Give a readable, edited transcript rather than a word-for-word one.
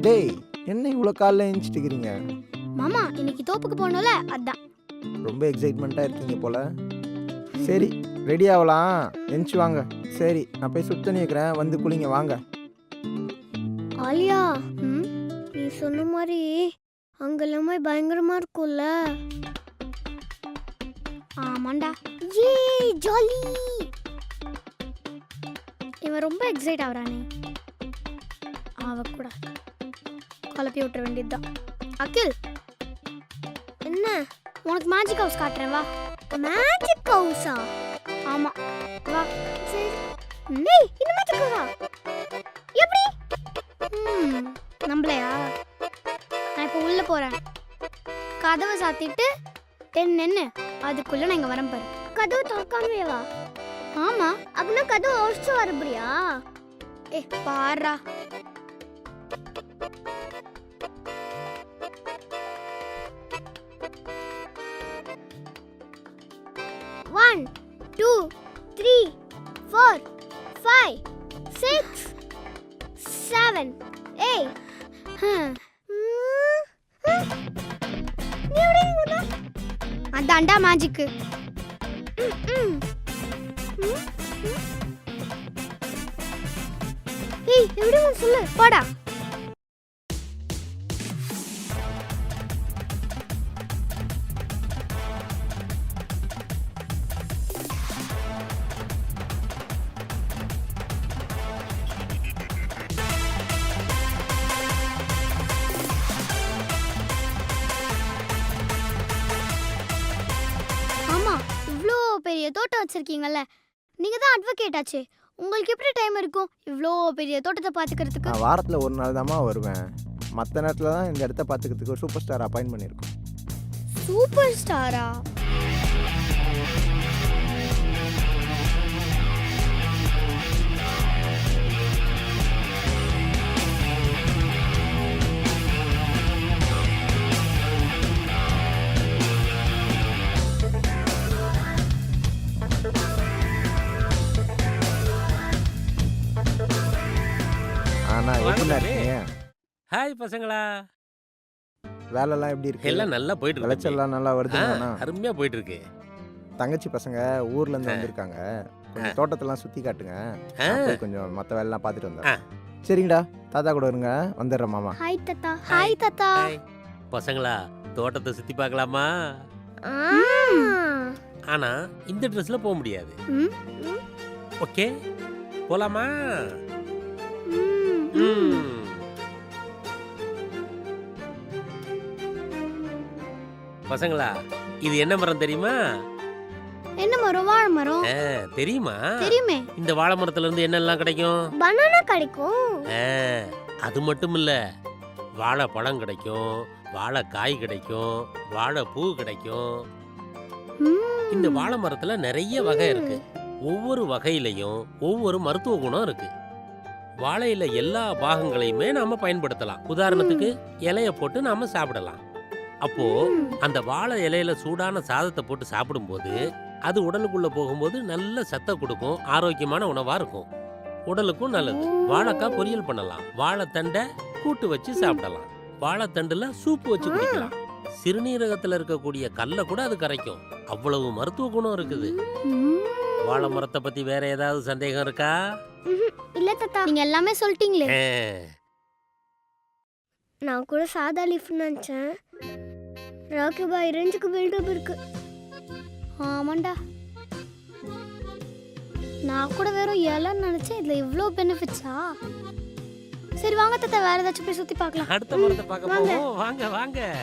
டேய் என்ன இவ்வளோ காலைல எழுந்துட்டு இருக்கிறீங்க? மாமா இன்னைக்கு தோப்புக்கு போனோம்ல அதான். ரொம்ப எக்ஸைட்மெண்ட்டாக இருக்கீங்க போல. சரி ரெடி ஆகலாம், எழுந்துச்சு வாங்க. சரி நான் போய் சுத்த நிற்கிறேன், வந்து குளிங்க வாங்க. ஆலியா, ம் நீ சொன்ன மாதிரி அங்க எல்லாமே பயங்கரமா இருக்கும்ல? ஆமாண்டா. ஏ ஜாலி. இவன் ரொம்ப எக்ஸைட் ஆகுறானே. அவ கூட குழப்பி விட்டுற வேண்டியதுதான். அகில் என்ன உனக்கு மேஜிக் ஹவுஸ் காட்டுறேன் வா. மேஜிக் ஹவுஸா? ஆமா வா. சரி. ம். ஏய் இந்த மேஜிக் ஹவுஸா எப்படி? நம்பலையா? நான் இப்போ உள்ள போறேன். கதவை சாத்திட்டு நின்னு அதுக்குள்ள நான் இங்க வரேன் பாரு. கதவு திறக்காமவே வா. ஆமா. அப்படின்னா கதவு உடைச்சு வரப்படியா? பாரா. One, 2, 3, 4, 5, 6, 7, 8. நீ எப்படி இங்க வந்த? அதான்டா மேஜிக்கு. ஏய் எப்படி வந்து சொல்லு. போடா. ஆமா, இவ்வளோ பெரிய தோட்டம் வச்சிருக்கீங்கல்ல, நீங்க தான் அட்வொகேட் ஆச்சே. உங்களுக்கு எப்படி டைம் இருக்கும் இவ்வளோ பெரிய தோட்டத்தை பார்த்துக்கிறதுக்கு? நான் வாரத்தில் ஒரு நாள் தாம்மா வருவேன். மற்ற நேரத்தில் தான் இந்த இடத்த பார்த்துக்கிறதுக்கு ஒரு சூப்பர் ஸ்டார் அப்பாயின்ட் பண்ணியிருக்கோம். சூப்பர் ஸ்டாரா? ஆனால் எப்படிண்ணா இருக்கீங்க? ஹாய் பசங்களா, வேலைலாம் எப்படி இருக்கு? எல்லாம் நல்லா போயிட்டு இருக்கு. விளைச்சல்லாம் நல்லா வருதுண்ணா? அருமையா போயிட்டு இருக்கு. தங்கச்சி பசங்க ஊர்ல இருந்து வந்திருக்காங்க, கொஞ்சம் தோட்டத்தெல்லாம் சுத்தி காட்டுங்க. நான் போய் கொஞ்சம் மற்ற வேலைலாம் பார்த்துட்டு வந்தேன். சரிங்கடா, தாத்தா கூட இருங்க, வந்துடுறேன் மாமா. ஹாய் தாத்தா. ஹாய் தாத்தா. ஹாய். பசங்களா, தோட்டத்தை சுத்தி பார்க்கலாமா? ஆ. ஆனா இந்த ட்ரெஸ்ல போக முடியாது. ம், ஓகே, போலாமா? ம், ம். பசங்களா, இது என்ன மரம் தெரியுமா? என்ன மரம்? வாழை மரம். தெரியுமா? தெரியுமே. இந்த வாழை மரத்துல இருந்து என்னெல்லாம் கிடைக்கும்? பனானா கிடைக்கும். அது மட்டும் இல்ல, வாழைப்பழம் கிடைக்கும், வாழைக்காய் கிடைக்கும், வாழைப்பூ கிடைக்கும். இந்த வாழை மரத்துல நிறைய வகை இருக்கு. ஒவ்வொரு வகையிலையும் ஒவ்வொரு மருத்துவ குணம் இருக்கு. வாழையில எல்லா பாகங்களையுமே நாம பயன்படுத்தலாம். உதாரணத்துக்கு இலைய போட்டு நாம சாப்பிடலாம். அப்போ அந்த வாழை இலையில சூடான சாதத்தை போட்டு சாப்பிடும்போது அது உடலுக்குள்ள போகும்போது நல்ல சத்தை கொடுக்கும், ஆரோக்கியமான உணவா இருக்கும், உடலுக்கும் நல்லது. வாழைக்காய் பொரியல் பண்ணலாம், வாழைத்தண்டை கூட்டு வச்சு சாப்பிடலாம், வாழைத்தண்டுல சூப்பு வச்சு குடிக்கலாம். சிறுநீரகத்துல இருக்கக்கூடிய கல்லை கூட அது கரைக்கும். அவ்வளவு மருத்துவ குணம் இருக்குது. வாழை மரத்தை பத்தி வேற ஏதாவது சந்தேகம் இருக்கா? இல்ல தாத்தா, நீங்க எல்லாமே சொல்லிட்டீங்களே. நான் கூட சாதா லீஃப் நினைச்சேன். ராக்கி பாய் ரேஞ்சுக்கு பில்டப் இருக்கு. ஆமாண்டா, நான் கூட வெறும் இலைன்னு நினைச்சேன், இதுல இவ்ளோ பெனிஃபிட்ஸா? சரி வாங்க தாத்தா, வேற ஏதாச்சும் போய் சுத்தி பார்க்கலாம். அடுத்த மரத்தை பார்க்க போவோம். வாங்க வாங்க.